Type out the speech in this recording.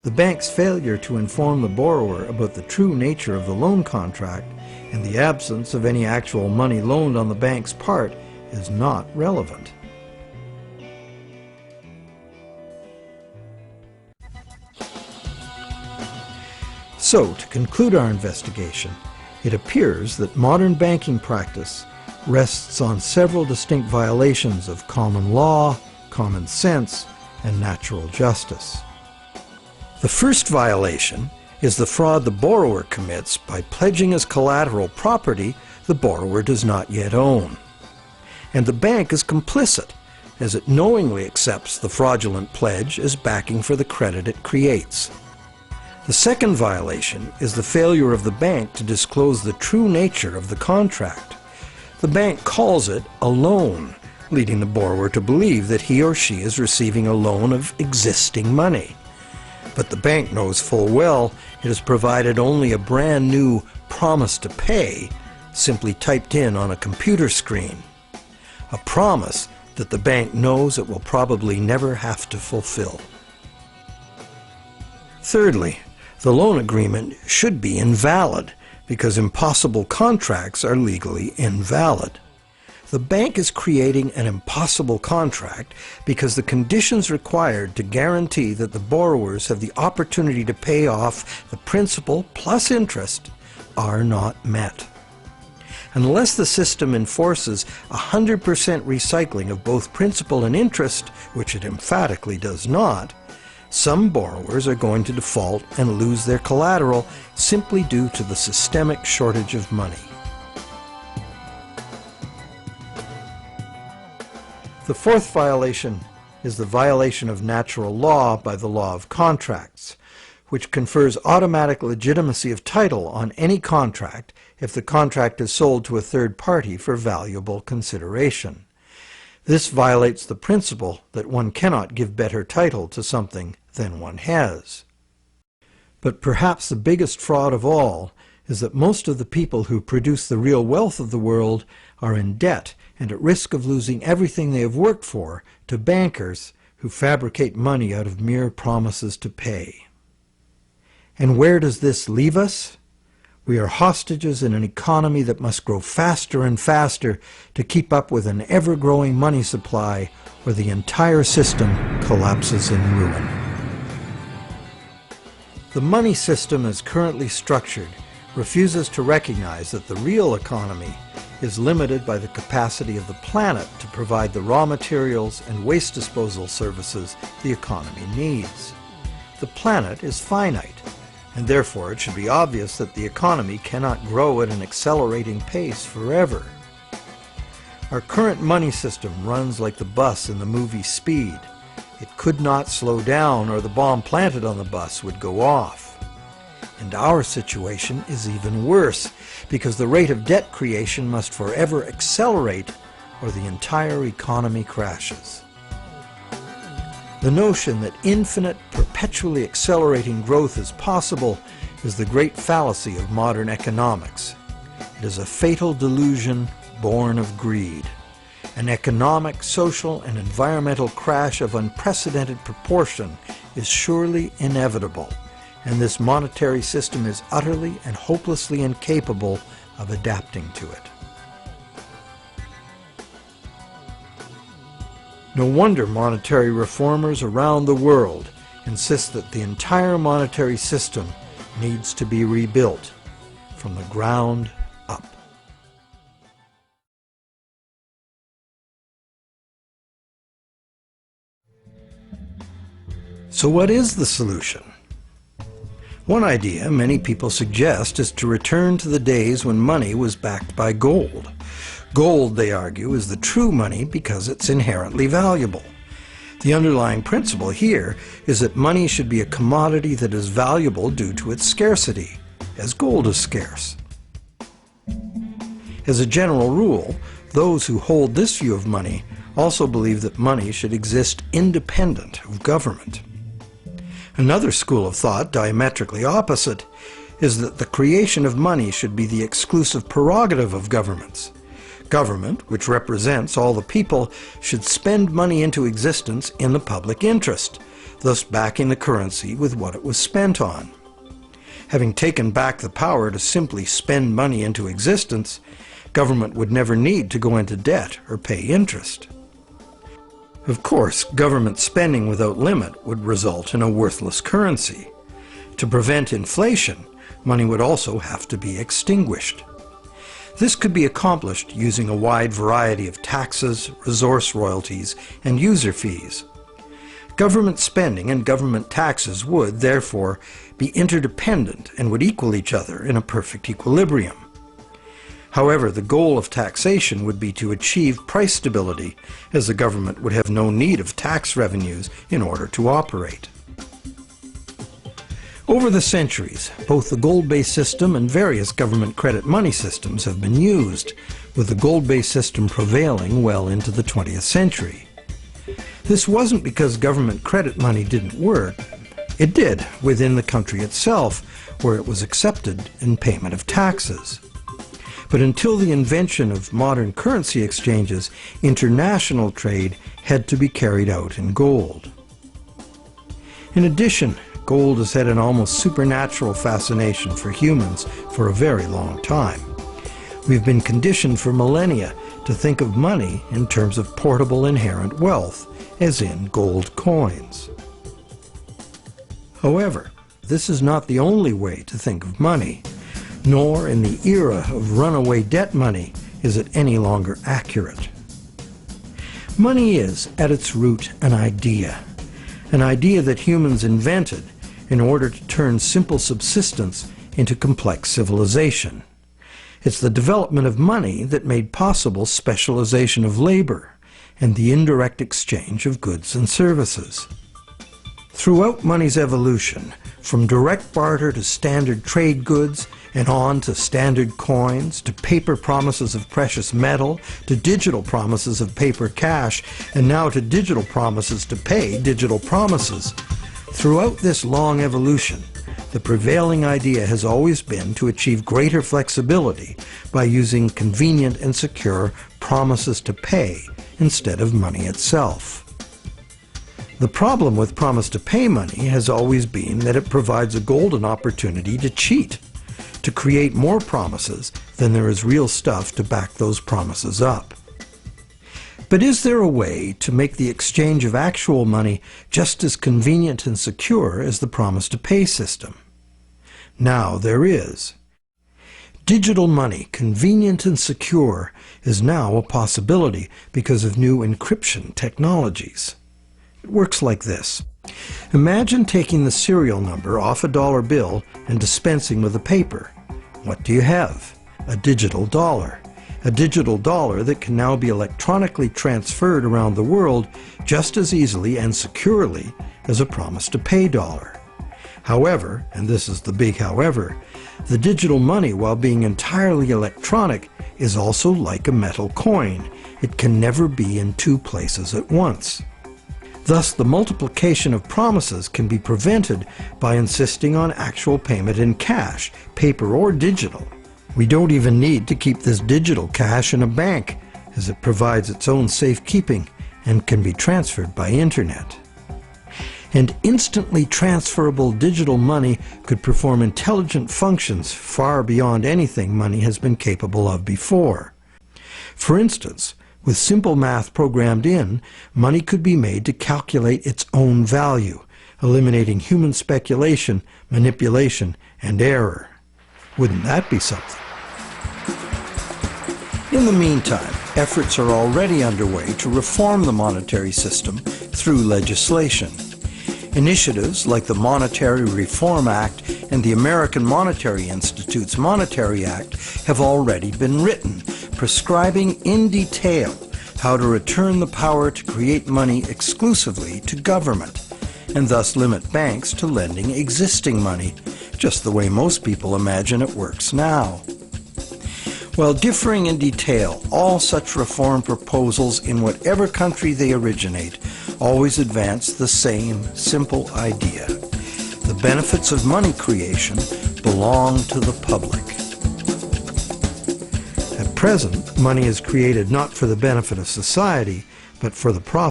The bank's failure to inform the borrower about the true nature of the loan contract and the absence of any actual money loaned on the bank's part is not relevant. So, to conclude our investigation, it appears that modern banking practice rests on several distinct violations of common law, common sense, and natural justice. The first violation is the fraud the borrower commits by pledging as collateral property the borrower does not yet own. And the bank is complicit, as it knowingly accepts the fraudulent pledge as backing for the credit it creates. The second violation is the failure of the bank to disclose the true nature of the contract. The bank calls it a loan, leading the borrower to believe that he or she is receiving a loan of existing money. But the bank knows full well it has provided only a brand new promise to pay, simply typed in on a computer screen. A promise that the bank knows it will probably never have to fulfill. Thirdly, the loan agreement should be invalid because impossible contracts are legally invalid. The bank is creating an impossible contract because the conditions required to guarantee that the borrowers have the opportunity to pay off the principal plus interest are not met. Unless the system enforces 100% recycling of both principal and interest, which it emphatically does not, some borrowers are going to default and lose their collateral simply due to the systemic shortage of money. The fourth violation is the violation of natural law by the law of contracts, which confers automatic legitimacy of title on any contract if the contract is sold to a third party for valuable consideration. This violates the principle that one cannot give better title to something than one has. But perhaps the biggest fraud of all is that most of the people who produce the real wealth of the world are in debt and at risk of losing everything they have worked for to bankers who fabricate money out of mere promises to pay. And where does this leave us? We are hostages in an economy that must grow faster and faster to keep up with an ever-growing money supply, where the entire system collapses in ruin. The money system as currently structured refuses to recognize that the real economy is limited by the capacity of the planet to provide the raw materials and waste disposal services the economy needs. The planet is finite, and therefore it should be obvious that the economy cannot grow at an accelerating pace forever. Our current money system runs like the bus in the movie Speed. It could not slow down or the bomb planted on the bus would go off. And our situation is even worse, because the rate of debt creation must forever accelerate or the entire economy crashes. The notion that infinite, perpetually accelerating growth is possible is the great fallacy of modern economics. It is a fatal delusion born of greed. An economic, social, and environmental crash of unprecedented proportion is surely inevitable, and this monetary system is utterly and hopelessly incapable of adapting to it. No wonder monetary reformers around the world insist that the entire monetary system needs to be rebuilt from the ground up. So what is the solution? One idea many people suggest is to return to the days when money was backed by gold. Gold, they argue, is the true money because it's inherently valuable. The underlying principle here is that money should be a commodity that is valuable due to its scarcity, as gold is scarce. As a general rule, those who hold this view of money also believe that money should exist independent of government. Another school of thought, diametrically opposite, is that the creation of money should be the exclusive prerogative of governments. Government, which represents all the people, should spend money into existence in the public interest. thus backing the currency with what it was spent on. Having taken back the power to simply spend money into existence, government would never need to go into debt or pay interest. Of course, government spending without limit would result in a worthless currency. To prevent inflation, money would also have to be extinguished. This could be accomplished using a wide variety of taxes, resource royalties, and user fees. Government spending and government taxes would, therefore, be interdependent and would equal each other in a perfect equilibrium. However, the goal of taxation would be to achieve price stability, as the government would have no need of tax revenues in order to operate. Over the centuries, both the gold-based system and various government credit money systems have been used, with the gold-based system prevailing well into the 20th century. This wasn't because government credit money didn't work. It did within the country itself, where it was accepted in payment of taxes. But until the invention of modern currency exchanges, international trade had to be carried out in gold. In addition, gold has had an almost supernatural fascination for humans for a very long time. We've been conditioned for millennia to think of money in terms of portable inherent wealth, as in gold coins. However, this is not the only way to think of money, nor in the era of runaway debt money is it any longer accurate. Money is, at its root, an idea that humans invented in order to turn simple subsistence into complex civilization. It's the development of money that made possible specialization of labor and the indirect exchange of goods and services. Throughout money's evolution, from direct barter to standard trade goods, and on to standard coins, to paper promises of precious metal, to digital promises of paper cash, and now to digital promises to pay digital promises. Throughout this long evolution, the prevailing idea has always been to achieve greater flexibility by using convenient and secure promises to pay instead of money itself. The problem with promise to pay money has always been that it provides a golden opportunity to cheat, to create more promises than there is real stuff to back those promises up. But is there a way to make the exchange of actual money just as convenient and secure as the promise to pay system? Now there is. Digital money, convenient and secure, is now a possibility because of new encryption technologies. It works like this. Imagine taking the serial number off a dollar bill and dispensing with a paper. What do you have? A digital dollar. A digital dollar that can now be electronically transferred around the world just as easily and securely as a promise to pay dollar. However, and this is the big however, the digital money, while being entirely electronic, is also like a metal coin. It can never be in two places at once. Thus, the multiplication of promises can be prevented by insisting on actual payment in cash, paper or digital. We don't even need to keep this digital cash in a bank, as it provides its own safekeeping and can be transferred by internet. And instantly transferable digital money could perform intelligent functions far beyond anything money has been capable of before. For instance, with simple math programmed in, money could be made to calculate its own value, eliminating human speculation, manipulation, and error. Wouldn't that be something? In the meantime, efforts are already underway to reform the monetary system through legislation. Initiatives like the Monetary Reform Act and the American Monetary Institute's Monetary Act have already been written, prescribing in detail how to return the power to create money exclusively to government, and thus limit banks to lending existing money, just the way most people imagine it works now. While differing in detail, all such reform proposals in whatever country they originate always advance the same simple idea. The benefits of money creation belong to the public. At present, money is created not for the benefit of society, but for the profit